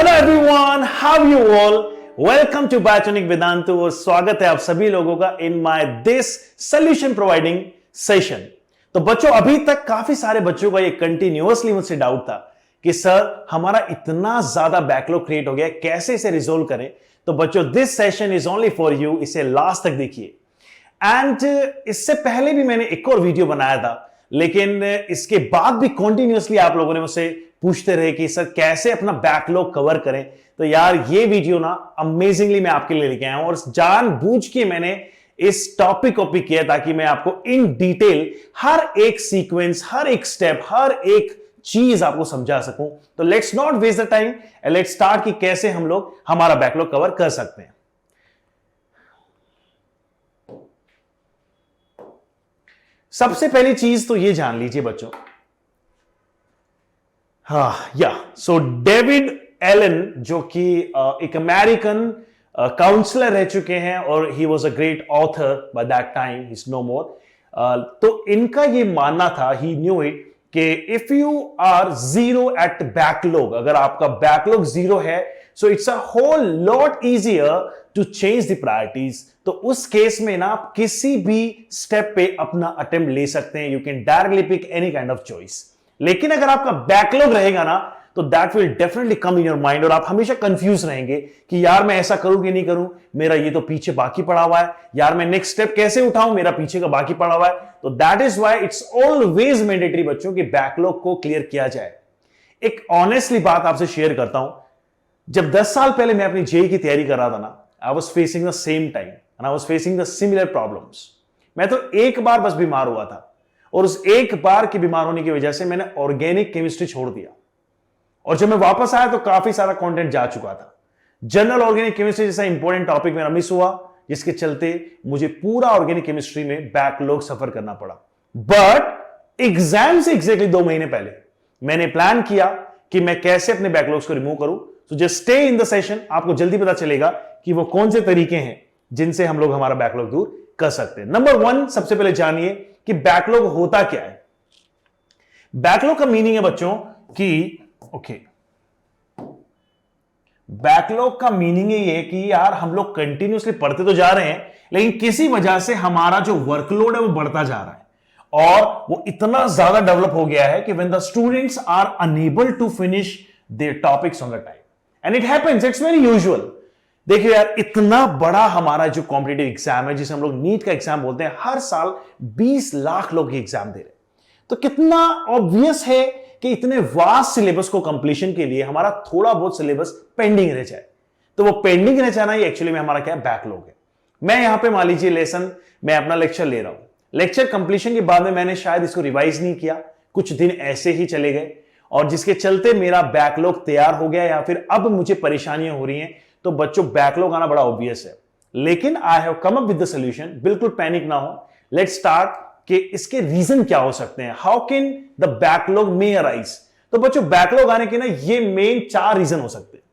Hello everyone, how you all. Welcome to Biotonic Vedantu और स्वागत है आप सभी लोगों का in my this solution providing session. तो बच्चों, अभी तक काफी सारे बच्चों का ये कंटिन्यूअसली मुझसे डाउट था कि सर हमारा इतना ज्यादा बैकलॉग क्रिएट हो गया, कैसे इसे रिजोल्व करें। तो बच्चों, this session is only for you, इसे लास्ट तक देखिए। एंड इससे पहले भी मैंने एक और वीडियो बनाया था, लेकिन इसके बाद भी कंटिन्यूअसली आप लोगों ने मुझसे पूछते रहे कि सर कैसे अपना बैकलॉग कवर करें। तो यार ये वीडियो ना अमेजिंगली मैं आपके लिए लेके आया हूं और जानबूझ के मैंने इस टॉपिक को पिक किया ताकि मैं आपको इन डिटेल हर एक सीक्वेंस, हर एक स्टेप, हर एक चीज आपको समझा सकूं। तो let's not waste the time, let's start कि कैसे हम लोग हमारा बैकलॉग कवर कर सकते हैं। सबसे पहली चीज तो ये जान लीजिए बच्चों, सो डेविड एलन जो कि एक अमेरिकन काउंसलर रह चुके हैं और he was a great author by that time, he is no more. तो इनका ये मानना था, ही न्यू इट, कि if you are zero at backlog, अगर आपका बैकलॉग जीरो है, so it's a whole lot easier to change the priorities. तो उस केस में ना आप किसी भी स्टेप पे अपना अटेम्प्ट ले सकते हैं, you can directly pick any kind of choice. लेकिन अगर आपका बैकलॉग रहेगा ना, तो that will definitely come in your mind और आप हमेशा कंफ्यूज रहेंगे कि यार मैं ऐसा करूं कि नहीं करूं, मेरा ये तो पीछे बाकी पड़ा हुआ है, यार मैं नेक्स्ट स्टेप कैसे उठाऊं, मेरा पीछे का बाकी पड़ा हुआ है। तो that is why it's always mandatory बच्चों कि बैकलॉग को क्लियर किया जाए। एक ऑनेस्टली बात आपसे शेयर करता हूं, जब 10 साल पहले मैं अपनी जेई की तैयारी कर रहा था ना, I was facing the same time and I was facing the similar problems. मैं तो एक बार बस बीमार हुआ था और उस एक बार के बीमार होने की वजह से मैंने ऑर्गेनिक केमिस्ट्री छोड़ दिया और जब मैं वापस आया तो काफी सारा कंटेंट जा चुका था। जनरल ऑर्गेनिक केमिस्ट्री जैसा इंपॉर्टेंट टॉपिक मेरा मिस हुआ, जिसके चलते मुझे पूरा ऑर्गेनिक केमिस्ट्री में बैकलॉग सफर करना पड़ा। बट एग्जाम से एग्जैक्टली 2 महीने पहले मैंने प्लान किया कि मैं कैसे अपने बैकलॉग्स को रिमूव करूं। तो just stay in the session, आपको जल्दी पता चलेगा कि वो कौन से तरीके हैं जिनसे हम लोग हमारा बैकलॉग दूर कर सकते हैं। नंबर 1, सबसे पहले जानिए कि बैकलॉग होता क्या है। बैकलॉग का मीनिंग है बच्चों कि बैकलॉग का मीनिंग है ये कि यार हम लोग कंटिन्यूअसली पढ़ते तो जा रहे हैं, लेकिन किसी वजह से हमारा जो वर्कलोड है वो बढ़ता जा रहा है और वो इतना ज्यादा डेवलप हो गया है कि when the students are unable to finish their topics on the time and it happens, it's very usual. देखिए यार, इतना बड़ा हमारा जो कॉम्पिटिटिव एग्जाम है, जिसे हम लोग नीट का एग्जाम बोलते हैं, हर साल 20 लाख लोग एग्जाम दे रहे हैं। तो कितना ऑब्वियस है कि इतने वास्ट सिलेबस को कंप्लीशन के लिए हमारा थोड़ा बहुत सिलेबस पेंडिंग रह जाए। तो वो पेंडिंग रह जाना ही एक्चुअली में हमारा क्या है, बैकलॉग है। मैं यहां पे मान लीजिए लेसन, मैं अपना लेक्चर ले रहा हूं, लेक्चर कंप्लीशन के बाद में मैंने शायद इसको रिवाइज नहीं किया, कुछ दिन ऐसे ही चले गए और जिसके चलते मेरा बैकलॉग तैयार हो गया या फिर अब मुझे परेशानियां हो रही हैं। तो बच्चों, बैकलॉग आना बड़ा ऑब्वियस है, लेकिन I have come up with the solution. बिल्कुल पैनिक ना हो, लेट्स स्टार्ट कि इसके रीजन क्या हो सकते हैं, how can the backlog may arise. तो बच्चों, बैकलॉग आने के ना ये मेन 4 रीजन हो सकते हैं।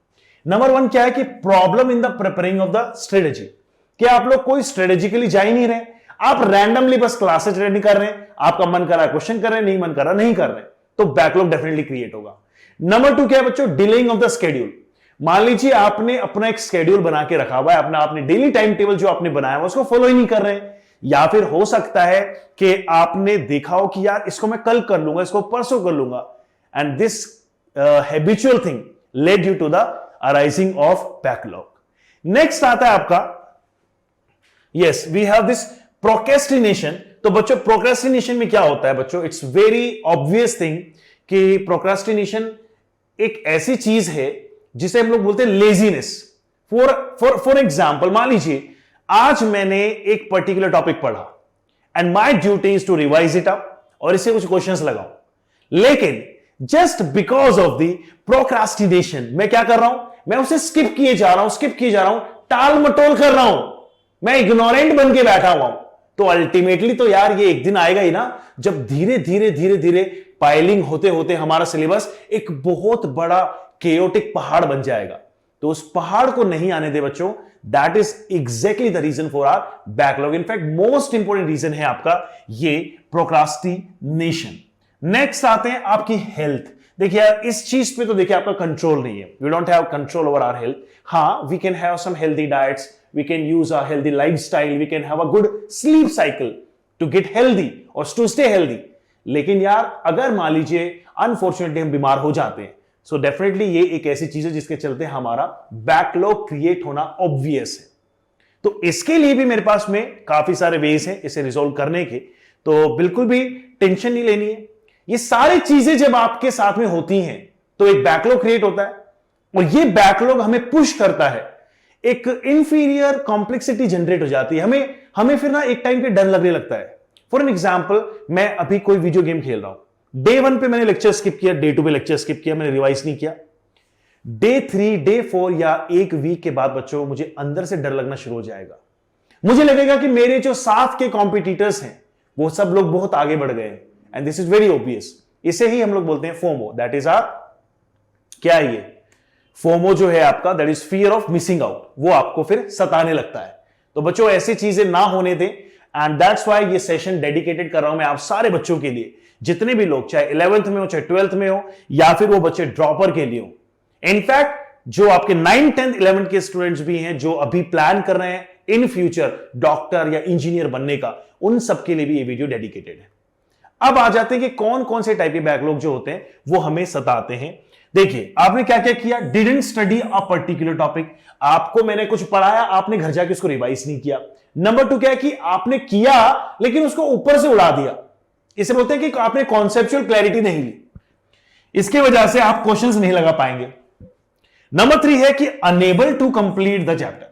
नंबर 1 क्या है कि problem in the preparing of the strategy, कि आप लोग कोई स्ट्रेटेजिकली जा ही नहीं रहे, आप रैंडमली बस क्लासेस रेडी कर रहे हैं, आपका मन कर रहा है क्वेश्चन कर रहे हैं, नहीं मन कर रहा नहीं कर रहे, तो बैकलॉग डेफिनेटली क्रिएट होगा। नंबर 2 क्या है बच्चों, डिलेइंग ऑफ द शेड्यूल। मान लीजिए आपने अपना एक शेड्यूल बना के रखा हुआ है, अपना आपने डेली टाइम टेबल जो आपने बनाया हुआ उसको फॉलो ही नहीं कर रहे हैं, या फिर हो सकता है कि आपने देखा हो कि यार इसको मैं कल कर लूंगा, इसको परसों कर लूंगा, and this habitual thing led you to the arising of backlog. Next आता है आपका, yes we have this procrastination. तो बच्चों, प्रोक्रेस्टिनेशन में क्या होता है बच्चों, इट्स वेरी ऑब्वियस थिंग कि प्रोक्रेस्टिनेशन एक ऐसी चीज है जिसे हम लोग बोलते हैं लेजीनेस। फॉर एग्जाम्पल, मान लीजिए आज मैंने एक पर्टिकुलर टॉपिक पढ़ा and my duty is to revise it up और इससे कुछ क्वेश्चंस लगाओ, लेकिन just because of the procrastination मैं क्या कर रहा हूं, मैं उसे स्किप किए जा रहा हूं, टाल मटोल कर रहा हूं, मैं इग्नोरेंट बन के बैठा हुआ हूं। तो अल्टीमेटली तो यार ये एक दिन आएगा ही ना, जब धीरे धीरे पाइलिंग होते होते हमारा सिलेबस एक बहुत बड़ा केओटिक पहाड़ बन जाएगा। तो उस पहाड़ को नहीं आने दे बच्चों, that is exactly the reason for our backlog. In fact most important reason है आपका ये प्रोक्रास्टिनेशन। नेक्स्ट आते हैं आपकी हेल्थ। देखिए यार, इस चीज पे तो देखिए आपका कंट्रोल नहीं है, we don't have control over our health. हाँ, we can have some healthy diets, we can use a healthy lifestyle, we can have a good sleep cycle to get healthy और टू स्टे हेल्दी। लेकिन यार अगर मान लीजिए unfortunately हम बीमार हो जाते हैं, सो डेफिनेटली ये एक ऐसी चीज है जिसके चलते हमारा बैकलॉग क्रिएट होना ऑब्वियस है। तो इसके लिए भी मेरे पास में काफी सारे वेज हैं इसे रिजोल्व करने के, तो बिल्कुल भी टेंशन नहीं लेनी है। ये सारी चीजें जब आपके साथ में होती हैं तो एक बैकलॉग क्रिएट होता है, और ये बैकलॉग हमें पुश करता है, एक इंफीरियर कॉम्प्लेक्सिटी जनरेट हो जाती है, हमें फिर ना एक टाइम पे डर लगने लगता है। फॉर एन एग्जाम्पल, मैं अभी कोई वीडियो गेम खेल रहा हूं, डे 1 पे मैंने लेक्चर स्किप किया, डे 2 पे लेक्चर स्किप किया, मैंने रिवाइज नहीं किया। डे 3, डे 4 या एक वीक के बाद बच्चों मुझे अंदर से डर लगना शुरू हो जाएगा। मुझे लगेगा कि मेरे जो साथ के कॉम्पिटिटर्स हैं वो सब लोग बहुत आगे बढ़ गए, and this is very obvious. इसे ही हम लोग बोलते हैं फोमो, दैट इज आर, क्या है ये फोमो जो है आपका, that is fear of missing out, वो आपको फिर सताने लगता है। तो बच्चों ऐसी चीजें ना होने दें, एंड दैट्स व्हाई ये सेशन डेडिकेटेड कर रहा हूं मैं आप सारे बच्चों के लिए, जितने भी लोग चाहे 11th में हो, चाहे 12th में हो, या फिर वो बच्चे ड्रॉपर के लिए हो। इनफैक्ट जो आपके 9th, 10th, 11th के स्टूडेंट्स भी हैं जो अभी प्लान कर रहे हैं इन फ्यूचर डॉक्टर या इंजीनियर बनने का, उन सबके लिए भी ये वीडियो डेडिकेटेड है। अब आ जाते हैं कि कौन कौन से टाइप के बैकलॉग जो होते हैं वो हमें सताते हैं। देखिए आपने क्या क्या किया, didn't study a particular topic, आपको मैंने कुछ पढ़ाया, आपने घर जाके उसको रिवाइज नहीं किया। नंबर 2 क्या है कि आपने किया लेकिन उसको ऊपर से उड़ा दिया, इसे बोलते हैं कि आपने कॉन्सेप्चुअल क्लैरिटी नहीं ली, इसकी वजह से आप क्वेश्चंस नहीं लगा पाएंगे। नंबर 3 है कि unable to complete the chapter,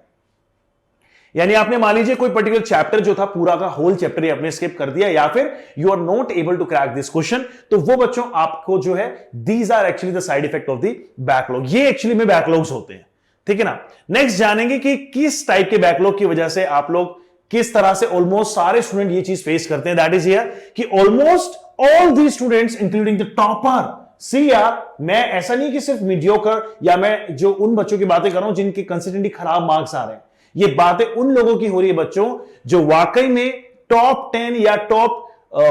यानी आपने मान लीजिए कोई पर्टिकुलर चैप्टर जो था पूरा का होल चैप्टर आपने स्किप कर दिया, या फिर you are not able to crack this question, तो वो बच्चों आपको जो है, these are actually the side effect of the backlog, ये एक्चुअली में बैकलॉग्स होते हैं, ठीक है ना। नेक्स्ट जानेंगे कि किस टाइप के बैकलॉग की वजह से आप लोग किस तरह से, ऑलमोस्ट सारे स्टूडेंट ये चीज फेस करते हैं, दैट इज हियर कि almost all the students including the topper. See यार, मैं ऐसा नहीं कि सिर्फ मीडियोकर, या मैं जो उन बच्चों की बातें कर रहा हूं जिनके कंसिस्टेंटली खराब मार्क्स आ रहे हैं, ये बातें उन लोगों की हो रही है बच्चों जो वाकई में टॉप 10 या टॉप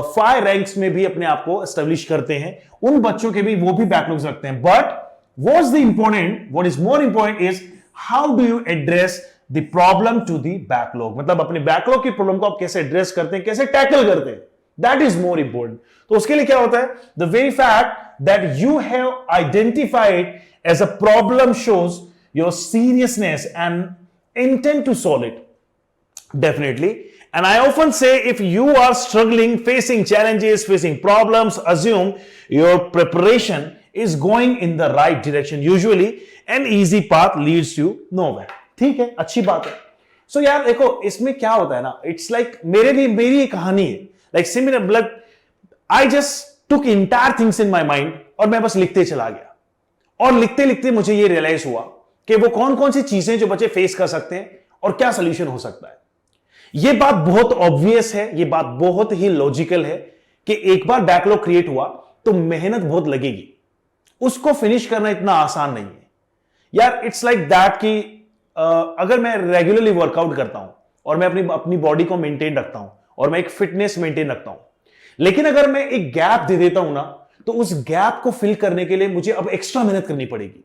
5 रैंक्स में भी अपने आप को एस्टेब्लिश करते हैं, उन बच्चों के भी वो भी बैकलॉग्स रखते हैं। But what is more important is how do you address the problem to the backlog, मतलब अपने बैकलॉग की प्रॉब्लम को आप कैसे एड्रेस करते हैं, कैसे टैकल करते हैं, दैट इज मोर इंपॉर्टेंट। तो उसके लिए क्या होता है, the very fact that you have identified as a problem shows your seriousness and intent to solve it, definitely. And I often say, if you are struggling, facing challenges, facing problems, assume your preparation is going in the right direction. Usually an easy path leads you nowhere. ठीक है, अच्छी बात है। So यार देखो, इसमें क्या होता है ना, it's like मेरी ये कहानी है, like similar, like I just took entire things in my mind और मैं बस लिखते चला गया, और लिखते लिखते मुझे ये रियलाइज हुआ कि वो कौन कौन सी चीजें जो बच्चे फेस कर सकते हैं और क्या सोल्यूशन हो सकता है। ये बात बहुत ऑब्वियस है, ये बात बहुत ही लॉजिकल है कि एक बार बैकलॉग क्रिएट हुआ तो मेहनत बहुत लगेगी, उसको फिनिश करना इतना आसान नहीं है यार। इट्स लाइक दैट कि अगर मैं रेगुलरली वर्कआउट करता हूं और मैं अपनी बॉडी को मेंटेन रखता हूं और मैं एक फिटनेस मेंटेन रखता हूं, लेकिन अगर मैं एक गैप दे देता हूं ना, तो उस गैप को फिल करने के लिए मुझे अब एक्स्ट्रा मेहनत करनी पड़ेगी।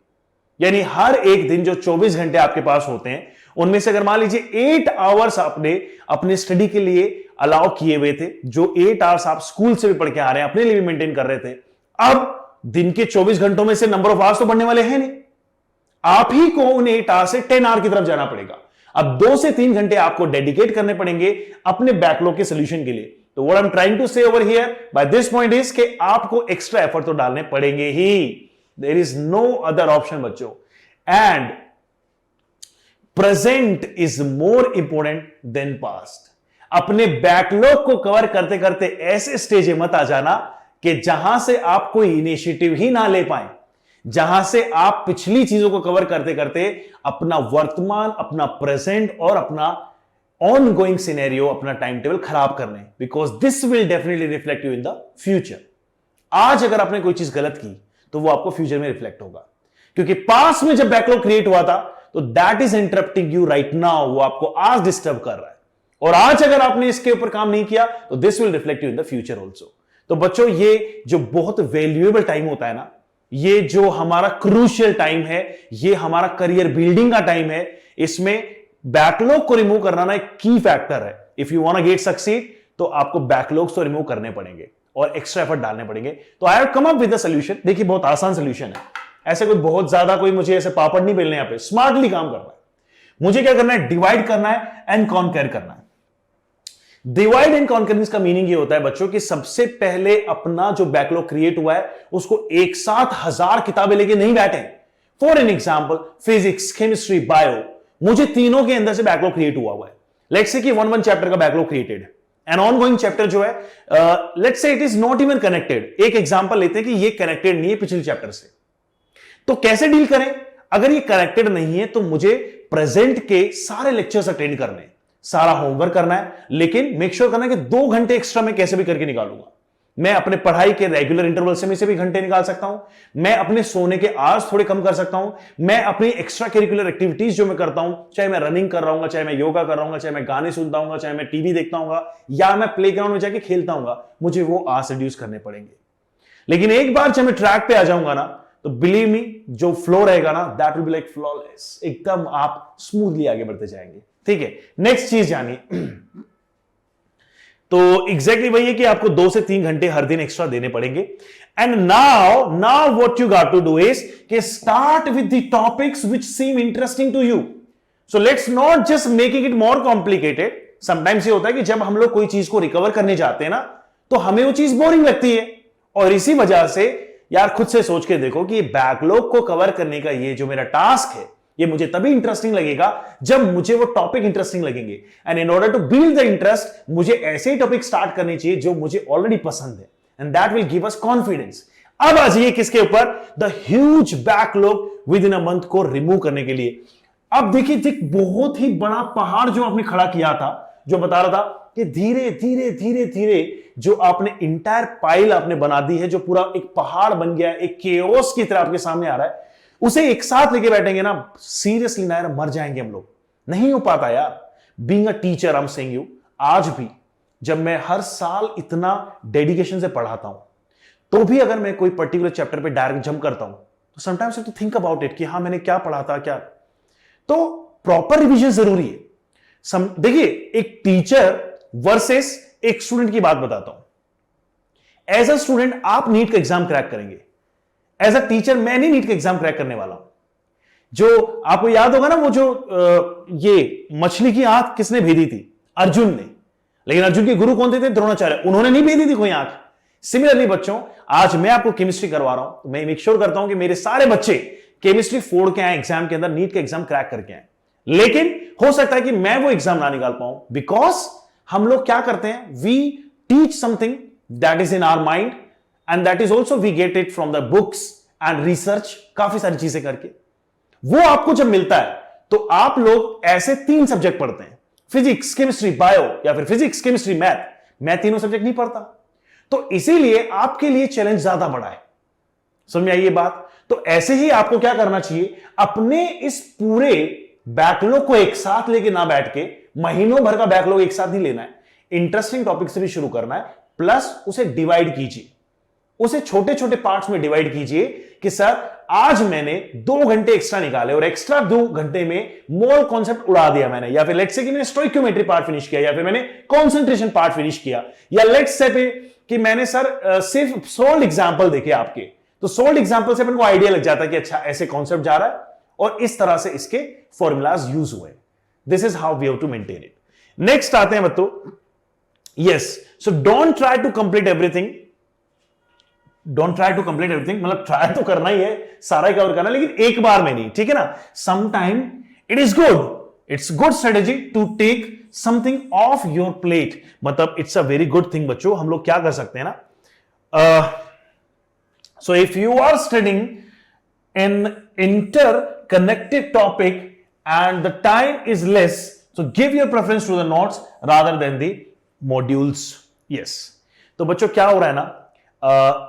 यानी हर एक दिन जो 24 घंटे आपके पास होते हैं, उनमें से अगर मान लीजिए 8 आवर्स आपने अपने स्टडी के लिए अलाउ किए हुए थे, जो 8 आवर्स आप स्कूल से भी पढ़ के आ रहे हैं, अपने लिए भी मेंटेन कर रहे थे, अब दिन के 24 घंटों में से नंबर ऑफ आवर्स तो बढ़ने वाले हैं नहीं, आप ही को उन 8 आवर्स से 10 आवर की तरफ जाना पड़ेगा। अब 2 से 3 घंटे आपको डेडिकेट करने पड़ेंगे अपने बैकलॉग के सोल्यूशन के लिए। तो what I am trying to say over here by this point is कि आपको एक्स्ट्रा एफर्ट तो डालने पड़ेंगे ही, there is no other option बच्चों। And present is more important than past. अपने बैकलॉग को कवर करते करते ऐसे स्टेज मत आ जाना कि जहां से आप कोई इनिशिएटिव ही ना ले पाए, जहां से आप पिछली चीजों को कवर करते करते अपना वर्तमान, अपना प्रेजेंट और अपना ऑन गोइंग सिनेरियो, अपना टाइम टेबल खराब कर लें, because this will definitely reflect you in the future. आज अगर आपने कोई चीज गलत की तो वो आपको फ्यूचर में रिफ्लेक्ट होगा, क्योंकि पास्ट में जब बैकलॉग क्रिएट हुआ था तो that is interrupting you right now, वो आपको आज डिस्टर्ब कर रहा है, और आज अगर आपने इसके ऊपर काम नहीं किया तो this will reflect you in the future also. तो बच्चों, ये जो बहुत वैल्यूएबल टाइम होता है ना, ये जो हमारा क्रूशियल टाइम है, ये हमारा करियर बिल्डिंग का टाइम है, इसमें बैकलॉग को रिमूव करना ना एक की फैक्टर है। If you want to get succeed तो आपको बैकलॉग्स तो रिमूव करने पड़ेंगे और एक्स्ट्रा एफर्ट डालने पड़ेंगे। तो I have come up with the solution. देखिए बहुत आसान सॉल्यूशन है, ऐसे कोई बहुत ज्यादा कोई मुझे ऐसे पापड़ नहीं बेलने, यहां पे स्मार्टली काम करना है। मुझे क्या करना है, डिवाइड करना है एंड कॉन्कर करना है। डिवाइड एंड कॉन्करेंस का मीनिंग ये होता है बच्चों कि सबसे पहले अपना जो बैकलॉग क्रिएट हुआ है उसको एक साथ 1000 किताबें लेके नहीं बैठे। For an example physics, chemistry, bio, मुझे तीनों के अंदर से बैकलॉग क्रिएट हुआ है। लेट्स से कि 1 चैप्टर का backlog created, an ongoing chapter जो है let's say it is not even connected. एक एग्जांपल लेते हैं कि ये कनेक्टेड नहीं है पिछले चैप्टर से, तो कैसे डील करें? अगर ये कनेक्टेड नहीं है तो मुझे प्रेजेंट के सारे लेक्चर्स अटेंड करने, सारा होमवर्क करना है, लेकिन मेक श्योर करना है कि 2 घंटे एक्स्ट्रा मैं कैसे भी करके निकालूंगा। मैं अपने पढ़ाई के रेगुलर इंटरवल से भी घंटे निकाल सकता हूं, मैं अपने सोने के आवर्स थोड़े कम कर सकता हूं, मैं अपनी एक्स्ट्रा करिकुलर एक्टिविटीज जो मैं करता हूं, चाहे मैं रनिंग कर रहा हूं, चाहे मैं योगा कर रहा हूं, चाहे मैं गाने सुनता हूं, चाहे मैं टीवी देखता हूं, या मैं प्लेग्राउंड में जाके खेलता हूं, मुझे वो आवर्स रिड्यूस करने पड़ेंगे। लेकिन एक बार जब मैं ट्रैक पे आ जाऊंगा ना, तो बिलीव मी जो फ्लो रहेगा ना, that will be like flawless, एकदम आप स्मूथली आगे बढ़ते जाएंगे। ठीक है, नेक्स्ट चीज जानिए। तो एग्जैक्टली वही है कि आपको 2 से 3 घंटे हर दिन एक्स्ट्रा देने पड़ेंगे। And now what you got to do is कि start with the topics which seem interesting to you. So let's not just making it more complicated. Sometimes ये होता है कि जब हम लोग कोई चीज को रिकवर करने जाते हैं ना, तो हमें वो चीज बोरिंग लगती है, और इसी वजह से यार खुद से सोच के देखो कि बैकलॉग को कवर करने का ये जो मेरा टास्क है, ये मुझे तभी इंटरेस्टिंग लगेगा जब मुझे वो टॉपिक इंटरेस्टिंग लगेगे। And in order to build the interest, मुझे ऐसे ही टॉपिक स्टार्ट करने चाहिए जो मुझे ऑलरेडी पसंद है, and that will give us confidence. अब आ जाइए किसके ऊपर, the huge backlog with in a month को रिमूव करने के लिए। अब देखिए बहुत ही बड़ा पहाड़ जो आपने खड़ा किया था, जो बता रहा था कि धीरे धीरे धीरे धीरे जो आपने इंटायर पाइल आपने बना दी है, जो पूरा एक पहाड़ बन गया, एक केओस की तरह आपके सामने आ रहा है, उसे एक साथ लेके बैठेंगे ना, सीरियसली ना यार मर जाएंगे हम लोग, नहीं हो पाता यार। Being a teacher I am saying you, आज भी जब मैं हर साल इतना डेडिकेशन से पढ़ाता हूं, तो भी अगर मैं कोई पर्टिकुलर चैप्टर पे डायरेक्ट जंप करता हूं, तो sometimes to think about it कि हाँ मैंने क्या पढ़ा था, क्या। तो प्रॉपर रिविजन जरूरी है। देखिए एक टीचर वर्सेस एक स्टूडेंट की बात बताता हूं। एज अ स्टूडेंट आप नीट का एग्जाम क्रैक करेंगे, एज अ टीचर मैं नहीं नीट का एग्जाम क्रैक करने वाला हूं। जो आपको याद होगा ना, वो जो ये मछली की आंख किसने भेदी थी? अर्जुन ने। लेकिन अर्जुन के गुरु कौन थे? द्रोणाचार्य। उन्होंने नहीं भेदी थी कोई आंख। सिमिलरली बच्चों, आज मैं आपको केमिस्ट्री करवा रहा हूं, तो मैं मेक श्योर करता हूं कि मेरे सारे बच्चे केमिस्ट्री फोड़ के आए एग्जाम के अंदर, नीट का एग्जाम क्रैक करके आए। लेकिन हो सकता है कि मैं वो एग्जाम ना निकाल पाऊं, बिकॉज हम लोग क्या करते हैं, we teach something that is in our mind, and that is also we get it from the books and research, काफी सारी चीजें करके। वो आपको जब मिलता है तो आप लोग ऐसे 3 सब्जेक्ट पढ़ते हैं, फिजिक्स, केमिस्ट्री, बायो, या फिर फिजिक्स, केमिस्ट्री, मैथ। मैं तीनों सब्जेक्ट नहीं पढ़ता, तो इसीलिए आपके लिए चैलेंज ज्यादा बड़ा है। समझ में आई ये बात? तो ऐसे ही आपको क्या करना चाहिए, अपने इस पूरे बैकलॉग को एक साथ लेके ना बैठ के, महीनों भर का बैकलॉग एक साथ नहीं लेना है, इंटरेस्टिंग टॉपिक से भी शुरू करना है, प्लस उसे डिवाइड कीजिए, उसे छोटे छोटे पार्ट्स में डिवाइड कीजिए कि सर आज मैंने 2 घंटे एक्स्ट्रा निकाले और एक्स्ट्रा 2 घंटे में मोल कॉन्सेप्ट उड़ा दिया मैंने, या फिर लेट्स से कि मैंने स्टोइकियोमेट्री पार्ट फिनिश किया, या फिर मैंने कंसंट्रेशन पार्ट फिनिश किया, या लेट्स से कि मैंने सर सिर्फ सोल्ड एग्जांपल देखे आपके, तो सोल्ड एग्जांपल से अपन को आइडिया लग जाता है कि अच्छा ऐसे कॉन्सेप्ट जा रहा है और इस तरह से इसके फॉर्मूलाज यूज हुए। This is how we have to maintain it. Next आते हैं बच्चों, yes, so don't try to complete everything, don't try to complete everything, मतलब ट्राई तो करना ही है, सारा ही कवर करना, लेकिन एक बार में नहीं, ठीक है ना। Sometime it is good, it's good strategy to take something off your plate, मतलब it's a very good thing. बच्चों हम लोग क्या कर सकते हैं ना, so if you are studying an interconnected topic and the time is less, so give your preference to the notes rather than the modules. Yes. तो बच्चों क्या हो रहा है ना,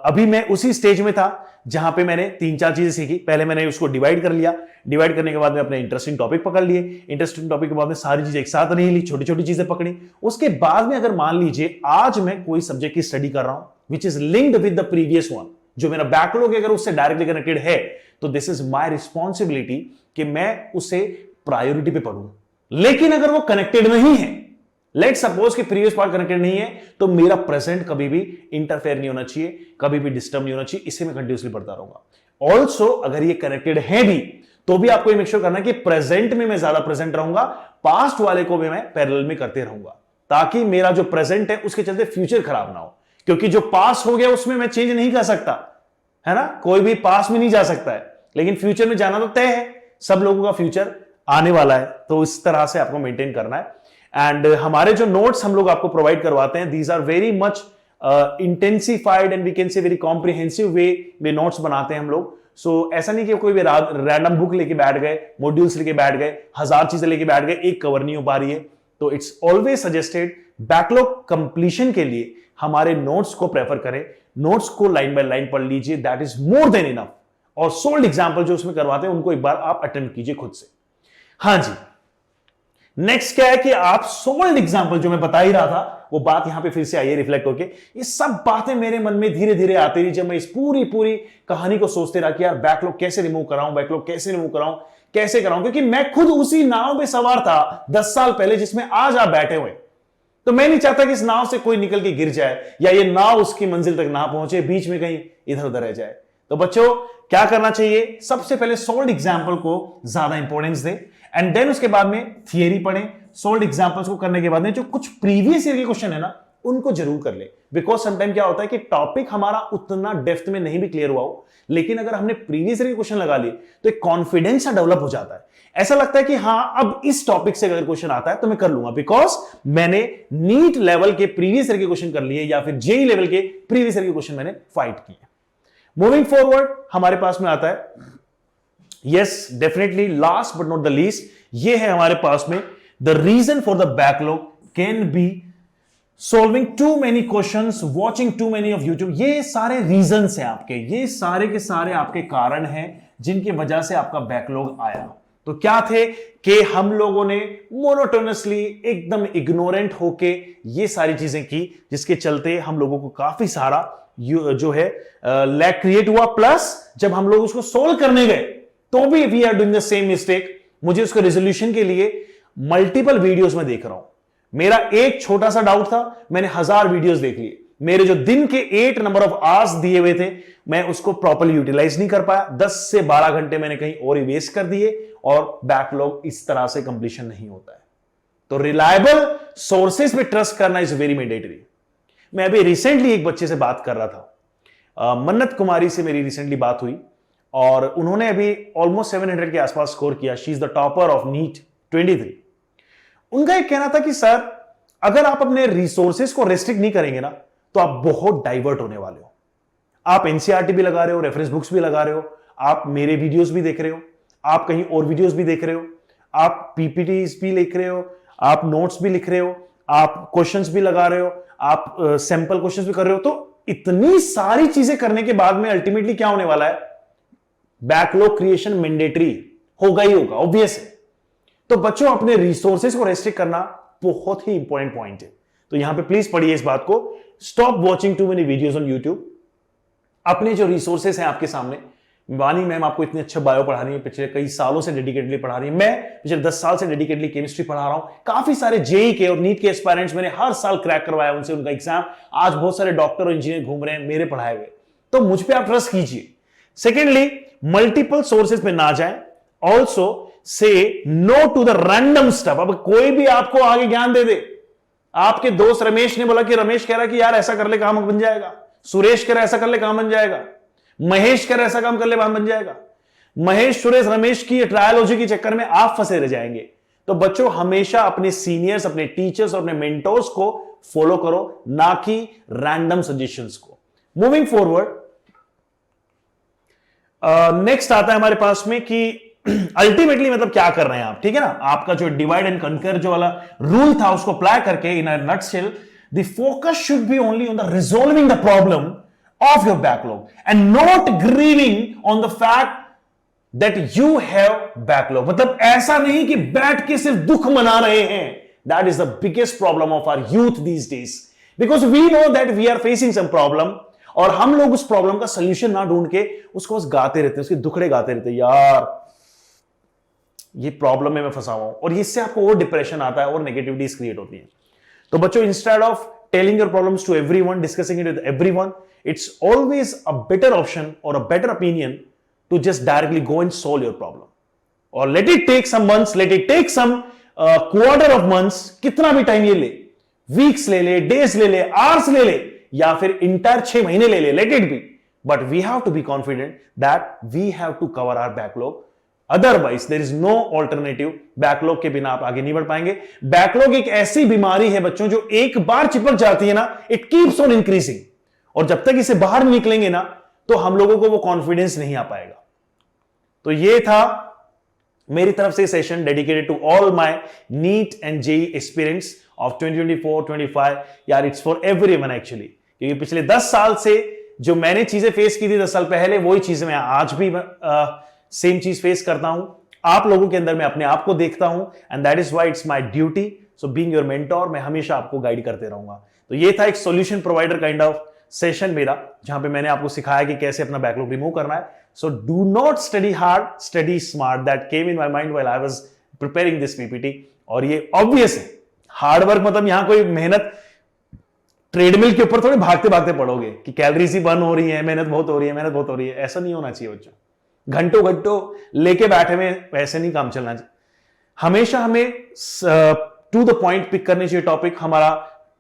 अभी मैं उसी स्टेज में था जहां पे मैंने 3-4 चीजें सीखी। पहले मैंने उसको डिवाइड कर लिया, डिवाइड करने के बाद में अपने इंटरेस्टिंग टॉपिक पकड़ लिए, इंटरेस्टिंग टॉपिक के बाद में सारी चीजें एक साथ नहीं ली, छोटी छोटी चीजें पकड़ी। उसके बाद में अगर मान लीजिए आज मैं कोई सब्जेक्ट की स्टडी कर रहा हूं which is linked with the previous one, जो मेरा बैकलॉग अगर उससे डायरेक्टली कनेक्टेड है तो दिस इज माय रिस्पॉन्सिबिलिटी कि मैं उसे प्रायोरिटी पे पढ़ूं। लेकिन अगर वो कनेक्टेड नहीं है, लेट सपोज कि प्रीवियस पार्ट कनेक्टेड नहीं है, तो मेरा प्रेजेंट कभी भी इंटरफेयर नहीं होना चाहिए, कभी भी डिस्टर्ब नहीं होना चाहिए, इसे मैं कंटिन्यूसली पढ़ता रहूंगा। ऑल्सो अगर ये कनेक्टेड है भी तो भी आपको मेक श्योर करना है कि प्रेजेंट में मैं ज्यादा प्रेजेंट रहूंगा, पास्ट वाले को भी मैं पैरेलल में करते रहूंगा, ताकि मेरा जो प्रेजेंट है उसके चलते फ्यूचर खराब ना हो। क्योंकि जो पास हो गया उसमें मैं चेंज नहीं कर सकता, है ना, कोई भी पास में नहीं जा सकता है, लेकिन फ्यूचर में जाना तो तय है, सब लोगों का फ्यूचर आने वाला है, तो इस तरह से आपको मेंटेन करना है। एंड हमारे जो नोट्स हम लोग आपको प्रोवाइड करवाते हैं, these are very much intensified and we can say very comprehensive way में नोट्स बनाते हैं हम लोग। सो ऐसा नहीं कि कोई भी रैंडम बुक लेके बैठ गए, मॉड्यूल्स लेके बैठ गए, 1000 चीजें लेके बैठ गए, एक कवर नहीं हो पा रही है। तो it's always suggested backlog completion के लिए हमारे नोट्स को प्रेफर करें, नोट्स को लाइन बाय लाइन पढ़ लीजिए, that is more than enough. और सोल्ड एग्जाम्पल जो उसमें करवाते हैं उनको एक बार आप अटेम्प्ट कीजिए खुद से। हाँ जी, नेक्स्ट क्या है कि आप सोल्ड एग्जाम्पल जो मैं बता ही रहा था, वो बात यहां पे फिर से आइए रिफ्लेक्ट होके। ये सब बातें मेरे मन में धीरे धीरे आती रही जब मैं इस पूरी कहानी को सोचते रहा कि यार बैकलॉग कैसे रिमूव कराऊं, बैकलॉग कैसे रिमूव कराऊं, कैसे कराऊं, क्योंकि मैं खुद उसी नाव में सवार था 10 साल पहले जिसमें आज आप बैठे हुए। तो मैं नहीं चाहता कि इस नाव से कोई निकल के गिर जाए या ये नाव उसकी मंजिल तक ना पहुंचे, बीच में कहीं इधर उधर रह जाए। तो बच्चों क्या करना चाहिए, सबसे पहले सोल्ड एग्जाम्पल को ज्यादा इंपॉर्टेंस दें एंड देन उसके बाद में थियरी पढ़ें। सोल्ड एग्जाम्पल्स को करने के बाद में जो कुछ प्रीवियस ईयर के क्वेश्चन है ना, उनको जरूर कर ले, बिकॉज समटाइम क्या होता है कि टॉपिक हमारा उतना डेप्थ में नहीं भी क्लियर हुआ हो, लेकिन अगर हमने प्रीवियस ईयर के क्वेश्चन लगा लिए तो एक कॉन्फिडेंस डेवलप हो जाता है। ऐसा लगता है कि हाँ अब इस टॉपिक से अगर क्वेश्चन आता है तो मैं कर लूंगा, बिकॉज मैंने नीट लेवल के प्रीवियस ईयर के क्वेश्चन कर लिए या फिर जेई लेवल के प्रीवियस ईयर के क्वेश्चन मैंने फाइट किए। मूविंग फॉरवर्ड हमारे पास में आता है, yes definitely last but not the least, ये है हमारे पास में the reason for the backlog can be solving too many questions, watching too many of YouTube. ये सारे रीजंस हैं आपके, ये सारे के सारे आपके कारण हैं जिनकी वजह से आपका बैकलॉग आया। तो क्या थे कि हम लोगों ने मोनोटोनसली एकदम इग्नोरेंट होके ये सारी चीजें की, जिसके चलते हम लोगों को काफी सारा जो है लैग क्रिएट हुआ। प्लस जब हम लोग उसको सोल्व करने गए तो भी we are doing the same mistake. मुझे उसको रेजोल्यूशन के लिए मल्टीपल वीडियोस में देख रहा हूं। मेरा एक छोटा सा डाउट था, मैंने 1000 वीडियोस देख लिए। मेरे जो दिन के 8 नंबर ऑफ आवर्स दिए हुए थे, मैं उसको प्रॉपर्ली यूटिलाइज नहीं कर पाया। 10 से 12 घंटे मैंने कहीं और ही वेस्ट कर दिए और बैकलॉग इस तरह से कंप्लीशन नहीं होता है। तो रिलायबल सोर्सेस पे ट्रस्ट करना इज वेरी मैंडेटरी। मैं अभी रिसेंटली एक बच्चे से बात कर रहा था, मन्नत कुमारी से मेरी रिसेंटली बात हुई और उन्होंने अभी ऑलमोस्ट 700 के आसपास स्कोर किया। She is the topper of NEET 23। उनका एक कहना था कि सर अगर आप अपने रिसोर्सेस को रेस्ट्रिक्ट नहीं करेंगे ना तो आप बहुत डाइवर्ट होने वाले हो। आप एनसीईआरटी भी लगा रहे हो, रेफरेंस बुक्स भी लगा रहे हो, आप मेरे वीडियोस भी देख रहे हो, आप कहीं और वीडियोस भी देख रहे हो, आप पीपीटीज भी लिख रहे हो, आप नोट्स भी लिख रहे हो, आप क्वेश्चंस भी लगा रहे हो, आप सैंपल क्वेश्चंस भी कर रहे हो। तो इतनी सारी चीजें करने के बाद में अल्टीमेटली क्या होने वाला है, बैकलॉग क्रिएशन मैंडेटरी होगा ही होगा, ऑब्वियस है। तो बच्चों अपने रिसोर्सेज को रेस्ट्रिक्ट करना बहुत ही इंपॉर्टेंट पॉइंट है। तो यहां पे प्लीज पढ़िए इस बात को, stop watching too many videos on YouTube. अपने जो रिसोर्सेज हैं आपके सामने, वानी मैम आपको इतने अच्छे बायो पढ़ा रही है, पिछले कई सालों से डेडिकेटली पढ़ा रही है, मैं पिछले 10 साल से डेडिकेटली केमिस्ट्री पढ़ा रहा हूं। काफी सारे जेई के और नीट के एस्पायरेंट्स मैंने हर साल क्रैक करवाया उनसे उनका एग्जाम। आज बहुत सारे डॉक्टर और इंजीनियर घूम रहे हैं मेरे पढ़ाए हुए। तो मुझ पर आप ट्रस्ट कीजिए। सेकेंडली, मल्टीपल सोर्सेज पे ना जाए। Also say no to the random stuff. अब कोई भी आपको आगे ज्ञान दे दे, आपके दोस्त रमेश ने बोला कि रमेश कह रहा कि यार ऐसा कर ले काम बन जाएगा, सुरेश कह रहा ऐसा कर ले काम बन जाएगा, महेश कह रहा ऐसा काम कर ले काम बन जाएगा। महेश सुरेश रमेश की ट्रायोलॉजी के चक्कर में आप फंसे रह जाएंगे। तो बच्चों हमेशा अपने सीनियर्स, अपने टीचर्स और अपने मेंटोर्स को फॉलो करो, ना कि रैंडम सजेशंस को। मूविंग फॉरवर्ड, नेक्स्ट आता है हमारे पास में कि अल्टीमेटली मतलब क्या कर रहे हैं आप, ठीक है ना। आपका जो डिवाइड एंड कनकर जो वाला रूल था उसको अप्लाई करके in a nutshell, the focus should be only on the resolving the problem of your backlog and not grieving on the fact that you have backlog. मतलब ऐसा नहीं कि बैठ के सिर्फ दुख मना रहे हैं। That is the biggest problem of our youth these days, because we know that we are facing some problem और हम लोग उस प्रॉब्लम का सोल्यूशन ना ढूंढ के उसको बस गाते रहते हैं, उसके दुखड़े गाते रहते हैं, यार ये प्रॉब्लम में मैं फंसा हुआ हूं, और इससे आपको और डिप्रेशन आता है और नेगेटिविटीज क्रिएट होती है। तो बच्चों, instead of telling your problems to everyone, discussing it with everyone, it's always a better option or a better opinion to just directly go and solve your problem, और let it take some months, let it take some quarter of months, कितना भी time ये ले, weeks ले ले, days ले ले, hours ले ले, या फिर इंटायर 6 महीने ले ले, let it be, but we have to be confident that we have to cover our backlog, otherwise there is no alternative. Backlog के बिना आप आगे नहीं बढ़ पाएंगे। बैकलॉग एक ऐसी बीमारी है बच्चों, जो एक बार चिपक जाती है ना, इट कीप्स ऑन इंक्रीजिंग, और जब तक इसे बाहर नहीं निकलेंगे ना, तो हम लोगों को वो कॉन्फिडेंस नहीं आ पाएगा। तो ये था मेरी तरफ से session dedicated to all my NEET and JEE aspirants of 2024-25। यार, इट्स फॉर एवरीवन एक्चुअली, क्योंकि पिछले 10 साल से जो मैंने चीजें फेस की थी 10 साल पहले, वही चीजें मैं आज भी सेम चीज फेस करता हूं। आप लोगों के अंदर मैं अपने आप को देखता हूं, and that is why it's my duty. So being your mentor, मैं हमेशा आपको गाइड करते रहूंगा। तो ये था एक solution provider kind of session मेरा, जहां पे मैंने आपको सिखाया कि कैसे अपना बैकलॉग रिमूव करना है। So do not study hard, study smart, that came in my mind while I was preparing this PPT. और ये ऑब्वियस है, हार्ड वर्क मतलब यहां कोई मेहनत ट्रेडमिल के ऊपर थोड़ी भागते भागते पड़ोगे कि कैलोरीज ही बर्न हो रही है, मेहनत बहुत हो रही है, मेहनत बहुत हो रही है, ऐसा नहीं होना चाहिए बच्चों। घंटों घंटों लेके बैठे में वैसे नहीं काम चलना चाहिए। हमेशा हमें टू द पॉइंट पिक करनी चाहिए टॉपिक, हमारा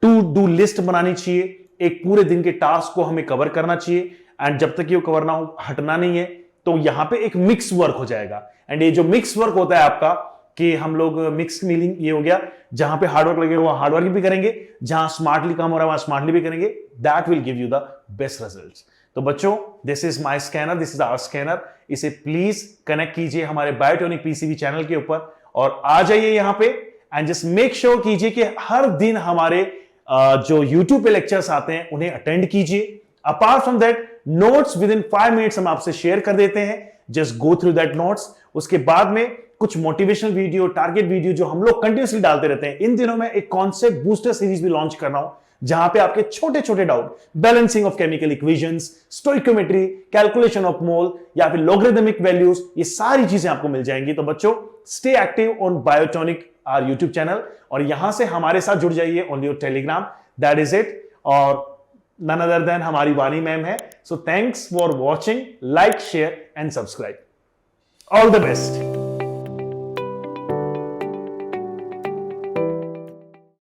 टू डू लिस्ट बनानी चाहिए, एक पूरे दिन के टास्क को हमें कवर करना चाहिए, एंड जब तक ये कवर ना हो, हटना नहीं है। तो यहां पे एक मिक्स वर्क हो जाएगा, एंड ये जो मिक्स वर्क होता है आपका, कि हम लोग मिक्स मीलिंग, ये हो गया जहां पे हार्डवर्क लगेगा वहां हार्डवर्क भी करेंगे, जहां स्मार्टली काम हो रहा है वहां स्मार्टली भी करेंगे, that will give you the best results. तो बच्चों, this is my scanner, this is our scanner, इसे प्लीज कनेक्ट कीजिए हमारे बायोटॉनिक पीसीबी चैनल के ऊपर, और आ जाइए यहां पे, एंड जस्ट मेक श्योर कीजिए कि हर दिन हमारे जो YouTube पे लेक्चर्स आते हैं उन्हें अटेंड कीजिए। Apart from that, notes with in 5 minutes हम आपसे शेयर कर देते हैं, just go through that notes. उसके बाद में कुछ मोटिवेशनल वीडियो, टारगेट वीडियो जो हम लोग कंटिन्यूसली डालते रहते हैं। इन दिनों में एक कॉन्सेप्ट बूस्टर सीरीज भी लॉन्च कर रहा हूं, जहां पे आपके छोटे छोटे doubt, balancing of chemical equations, stoichiometry, calculation of mole, या फिर लॉगरिथमिक वैल्यूज, ये सारी चीजें आपको मिल जाएंगी। तो बच्चों, stay active on Biotonic our YouTube channel, और यहां से हमारे साथ जुड़ जाइए on your Telegram, that is it. और नन अदर देन हमारी वानी मैम है। So thanks for watching, like, share and subscribe. All the best.